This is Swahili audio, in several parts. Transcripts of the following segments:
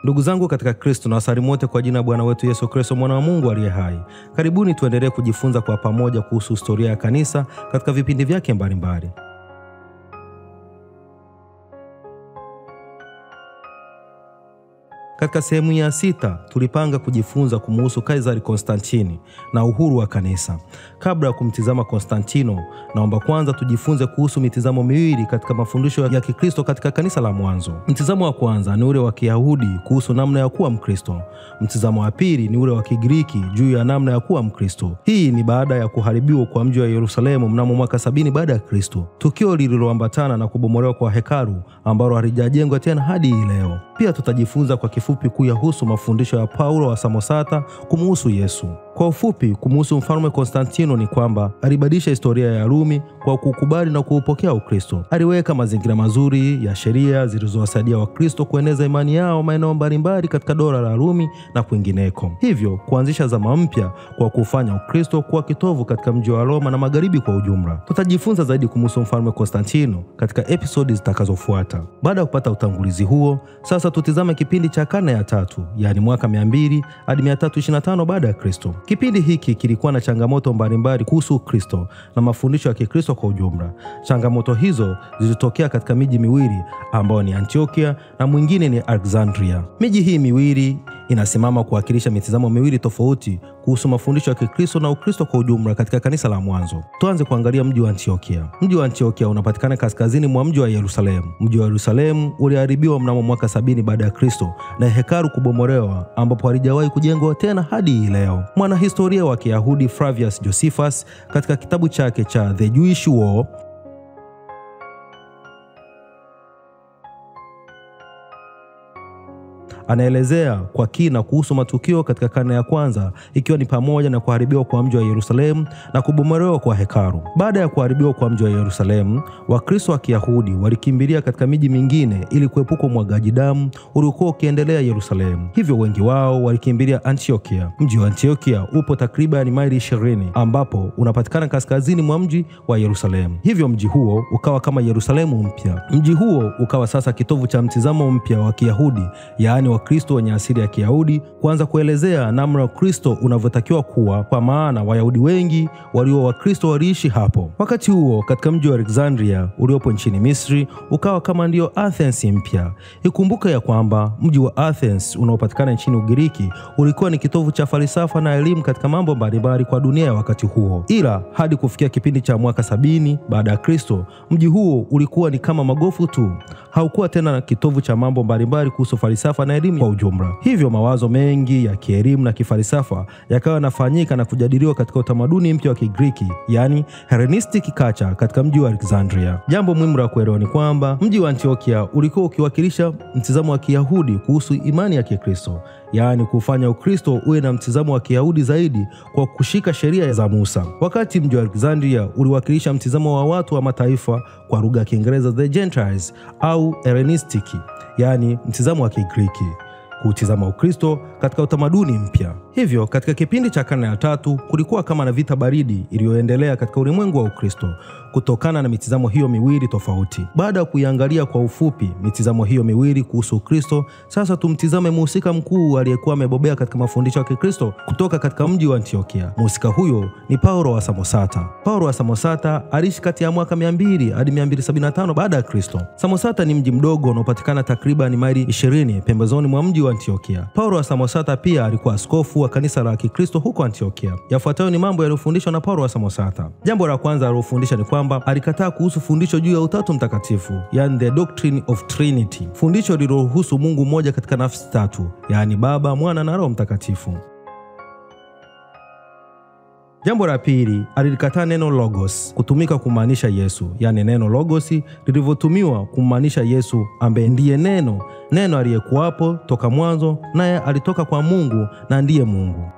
Ndugu zangu katika Kristo, na wasalimu wote kwa jina la Bwana wetu Yesu Kristo, mwana wa Mungu aliye hai. Karibuni tuendelee kujifunza kwa pamoja kuhusu historia ya kanisa katika vipindi vyake mbalimbali. Katika sehemu ya 6 tulipanga kujifunza kumuhusu Kaisari Konstantini na uhuru wa kanisa. Kabla ya kumtizama Konstantino, naomba kwanza tujifunze kuhusu mitizamo miwili katika mafundisho ya Kikristo katika kanisa la mwanzo. Mtizamo wa kwanza ni ule wa Kiyahudi kuhusu namna ya kuwa Mkristo. Mtizamo wa pili ni ule wa Kigiriki juu ya namna ya kuwa Mkristo. Hii ni baada ya kuharibiwa kwa mji wa Yerusalemu mnamo mwaka 70 baada ya Kristo, tukio lililoambatana na kubomolewa kwa hekalu ambalo halijajengwa tena hadi leo. Pia tutajifunza kwa kifupi kuyahusu mafundisho ya Paulo wa Samosata kumuhusu Yesu. Kwa ufupi, kumuhusu mfalme Konstantino ni kwamba alibadilisha historia ya Rumi kwa kukubali na kuupokea Ukristo. Aliweka mazingira mazuri ya sheria zilizowasaidia Wakristo kueneza imani yao maeneo mbalimbali katika dola la Rumi na kwingineko, hivyo kuanzisha zama mpya kwa kufanya Ukristo kuwa kitovu katika mji wa Roma na magharibi kwa ujumla. Tutajifunza zaidi kumuhusu mfalme Konstantino katika episodi zitakazofuata. Baada ya kupata utangulizi huo, sasa tutizame kipindi cha karne ya 3, yani mwaka 200 hadi 325 baada ya Kristo. Kipindi hiki kilikuwa na changamoto mbalimbali kuhusu Ukristo na mafundisho ya Kikristo kwa ujumla. Changamoto hizo zilitokea katika miji miwili ambao ni Antiokia na mwingine ni Alexandria. Miji hii miwili inasimama kuwakilisha mitazamo miwili tofauti kuhusu mafundisho ya Kikristo na Ukristo kwa ujumla katika kanisa la mwanzo. Tuanze kuangalia mji wa Antiokia. Mji wa Antiokia unapatikana kaskazini mwa mji wa Yerusalemu. Mji wa Yerusalemu uliharibiwa mnamo mwaka 70 baada ya Kristo na hekalu kubomolewa ambapo halijawahi kujengwa tena hadi leo. Mwanahistoria wa Kiyahudi Flavius Josephus katika kitabu chake cha The Jewish War anaelezea kwa kina kuhusu matukio katika karne ya kwanza, ikiwa ni pamoja na kuharibiwa kwa mji wa Yerusalemu na kubomolewa kwa hekalu. Baada ya kuharibiwa kwa mji wa Yerusalemu, Wakristo wa Kiyahudi walikimbilia katika miji mingine ili kuepuka umwagaji damu uliokuwa ukiendelea Yerusalemu. Hivyo wengi wao walikimbilia Antiokia. Mji wa Antiokia upo takriban maili 20 ambapo unapatikana kaskazini mwa mji wa Yerusalemu. Hivyo mji huo ukawa kama Yerusalemu mpya. Mji huo ukawa sasa kitovu cha mtizamo mpya wa Kiyahudi, yaani Wakristo wenye asili ya Kiyahudi, kuanza kuelezea namna Ukristo unavyotakiwa kuwa, kwa maana Wayahudi wengi walio Wakristo waliishi hapo. Wakati huo katika mji wa Alexandria uliopo nchini Misri ukawa kama ndio Athens mpya. Ikumbuke ya kwamba mji wa Athens unaopatikana nchini Ugiriki ulikuwa ni kitovu cha falsafa na elimu katika mambo mbalimbali kwa dunia ya wakati huo. Ila hadi kufikia kipindi cha mwaka 70 baada ya Kristo, mji huo ulikuwa ni kama magofu tu. Haukuwa tena kitovu cha mambo mbalimbali kuhusu falsafa na elimu kwa ujumla. Hivyo mawazo mengi ya kielimu na kifalsafa yakawa yanafanyika na kujadiliwa katika utamaduni mpya wa Kigiriki, yani Hellenistic culture katika mji wa Alexandria. Jambo muhimu la kuelewa ni kwamba mji wa Antiokia ulikuwa ukiwakilisha mtizamo wa Kiyahudi kuhusu imani ya Kikristo, yani kufanya Ukristo uwe na mtizamo wa Kiyahudi zaidi kwa kushika sheria za Musa. Wakati mji wa Alexandria uliwakilisha mtizamo wa watu wa mataifa, kwa lugha ya Kiingereza the Gentiles au Hellenistic, yani mtizamo wa Kigiriki, kutizama Ukristo katika utamaduni mpya. Hivyo katika kipindi cha karne ya 3 kulikuwa kama na vita baridi iliyoendelea katika ulimwengu wa Ukristo kutokana na mitizamo hiyo miwili tofauti. Baada ya kuiangalia kwa ufupi mitizamo hiyo miwili kuhusu Ukristo, sasa tumtizame mhusika mkuu aliyekuwa amebobea katika mafundisho ya Kikristo kutoka katika mji wa Antiokia. Mhusika huyo ni Paulo wa Samosata. Paulo wa Samosata aliishi kati ya mwaka 200 hadi 275 baada ya Kristo. Samosata ni mji mdogo unaopatikana takriban maili 20 pembezoni mwa mji wa Antiokia. Paulo wa Samosata pia alikuwa askofu wa kanisa la Kikristo huko Antiokia. Yafuatayo ni mambo yaliyofundishwa na Paulo wa Samosata. Jambo la kwanza alilofundisha ni kwamba alikataa kuhusu fundisho juu ya Utatu Mtakatifu, yani the doctrine of Trinity, fundisho lililohusu Mungu mmoja katika nafsi tatu, yani Baba, Mwana na Roho Mtakatifu. Jambo la pili, alilikataa neno logos kutumika kumaanisha Yesu, yani neno logos lilivyotumiwa kumaanisha Yesu ambaye ndiye neno aliyekuwapo toka mwanzo, naye alitoka kwa Mungu na ndiye Mungu.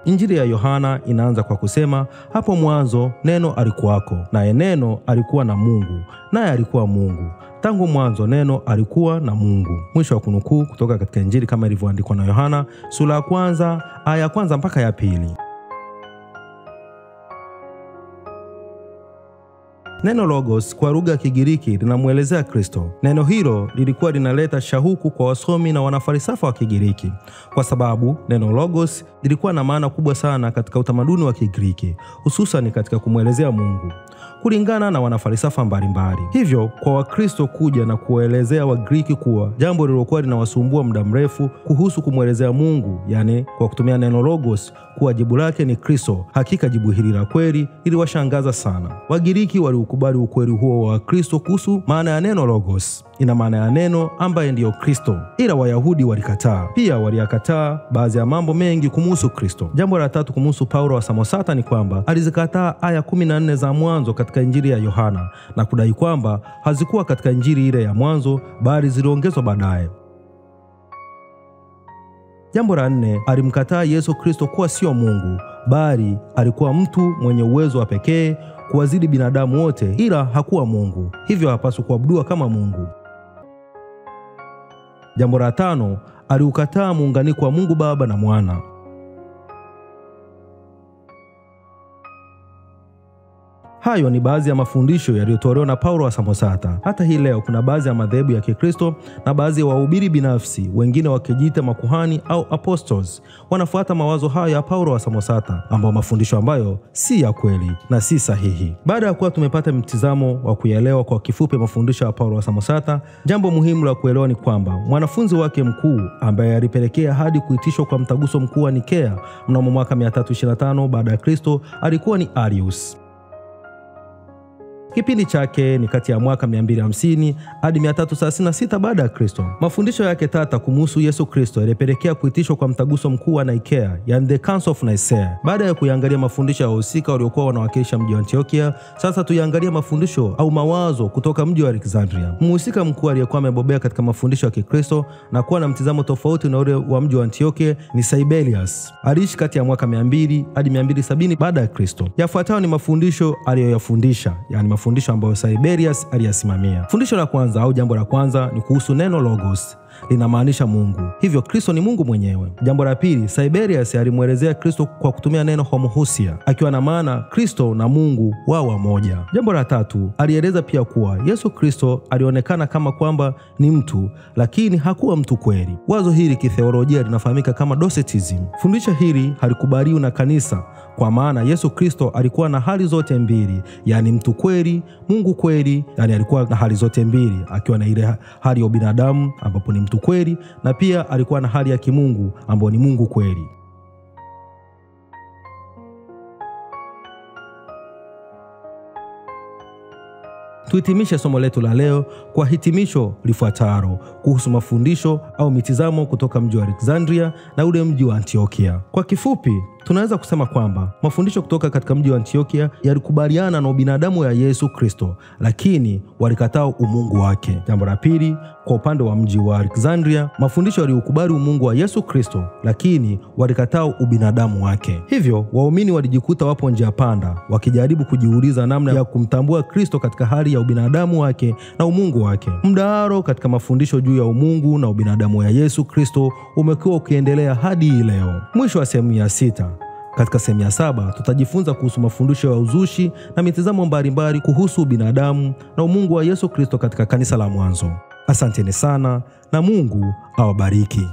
Injili ya Yohana inaanza kwa kusema, hapo mwanzo neno alikuwako, naye neno alikuwa na Mungu, naye alikuwa Mungu. Tangu mwanzo neno alikuwa na Mungu. Mwisho wa kunukuu kutoka katika Injili kama ilivyoandikwa na Yohana sura ya 1 aya ya 1 mpaka ya 2. Neno logos kwa lugha ya Kigiriki linamuelezea Kristo. Neno hilo lilikuwa linaleta shauku kwa wasomi na wanafalsafa wa Kigiriki, kwa sababu neno logos lilikuwa na maana kubwa sana katika utamaduni wa Kigiriki, hususan katika kumwelezea Mungu, kulingana na wanafalsafa mbalimbali. Hivyo kwa Wakristo kuja na kuwaelezea Wagiriki kuwa jambo lililokuwa linawasumbua muda mrefu kuhusu kumwelezea Mungu, yani kwa kutumia neno logos, kuwa jibu lake ni Kristo, hakika jibu hili la kweli liliwashangaza sana. Wagiriki waliukubali ukweli huo wa Kristo kuhusu maana ya neno logos, ina maana ya neno ambaye ndiyo Kristo, ila Wayahudi walikataa. Pia waliyakataa baadhi ya mambo mengi kumuhusu Kristo. Jambo la tatu kumuhusu Paulo wa Samosata ni kwamba alizikataa aya 14 za mwanzo katika Injili ya Yohana na kudai kwamba hazikuwa katika Injili ile ya mwanzo, bali ziliongezwa baadaye. Jambo la 4, alimkataa Yesu Kristo kuwa sio Mungu, bali alikuwa mtu mwenye uwezo wa pekee kuwazidi binadamu wote, ila hakuwa Mungu, hivyo hapaswi kuabudiwa kama Mungu. Jambo la 5, aliukataa muunganiko wa Mungu Baba na Mwana. Hayo ni baadhi ya mafundisho yaliyotolewa na Paulo wa Samosata. Hata hii leo kuna baadhi ya madhehebu ya Kikristo na baadhi ya wahubiri binafsi, wengine wakijiita makuhani au apostles, wanafuata mawazo hayo ya Paulo wa Samosata, ambao mafundisho ambayo si ya kweli na si sahihi. Baada ya kuwa tumepata mtizamo wa kuyaelewa kwa kifupi mafundisho ya Paulo wa Samosata, jambo muhimu la kuelewa ni kwamba mwanafunzi wake mkuu ambaye alipelekea hadi kuitishwa kwa mtaguso mkuu wa Nikea mnamo mwaka 325 baada ya Kristo alikuwa ni Arius. Kipindi chake ni kati ya mwaka 250 hadi 336 baada ya Kristo. Mafundisho yake tata kumuhusu Yesu Kristo yalipelekea kuitishwa kwa mtaguso mkuu wa Nikea, yani the Council of Nicaea. Baada ya kuangalia mafundisho ya wahusika waliokuwa wanawakilisha mji wa Antiokia, sasa tuiangalie mafundisho au mawazo kutoka mji wa Alexandria. Mhusika mkuu aliyekuwa amebobea katika mafundisho ya Kikristo na kuwa na mtizamo tofauti na ule wa mji wa Antiokia ni Cybelius. Aliishi kati ya mwaka 200 hadi 270 baada ya Kristo. Yafuatayo ni mafundisho aliyoyafundisha, yani mafundisho ambayo Cybelius aliyasimamia. Fundisho la kwanza au jambo la kwanza ni kuhusu neno logos. Linamaanisha Mungu, hivyo Kristo ni Mungu mwenyewe. Jambo la pili, Cybelius alimuelezea Kristo kwa kutumia neno homoousia, akiwa na maana Kristo na Mungu wao moja. Jambo la tatu, alieleza pia kuwa Yesu Kristo alionekana kama kwamba ni mtu, lakini hakuwa mtu kweli. Wazo hili kitheolojia linafahamika kama Docetism. Fundisho hili halikubaliwi na kanisa, kwa maana Yesu Kristo alikuwa na hali zote mbili, yani mtu kweli, Mungu kweli, yani alikuwa na hali zote mbili, akiwa na ile hali ya binadamu ambapo ni mtu kweli, na pia alikuwa na hali ya kimungu ambapo ni Mungu kweli. Tuhitimishe somo letu la leo kwa hitimisho lifuatalo kuhusu mafundisho au mitizamo kutoka mji wa Alexandria na ule mji wa Antiokia. Kwa kifupi, tunaweza kusema kwamba mafundisho kutoka katika mji wa Antiokia yalikubaliana na ubinadamu ya Yesu Kristo, lakini walikataa umungu wake. Jambo la pili, kwa upande wa mji wa Alexandria, mafundisho yaliukubali umungu wa Yesu Kristo, lakini walikataa ubinadamu wake. Hivyo waumini walijikuta wapo njia panda, wakijaribu kujiuliza namna ya kumtambua Kristo katika hali ya ubinadamu wake na umungu wake. Mdahalo katika mafundisho juu ya umungu na ubinadamu ya Yesu Kristo umekuwa ukiendelea hadi leo. Mwisho wa sehemu ya 6. Katika sehemu ya 7 tutajifunza kuhusu mafundisho ya uzushi na mitazamo mbalimbali kuhusu binadamu na umungu wa Yesu Kristo katika kanisa la mwanzo. Asanteni sana na Mungu awabariki.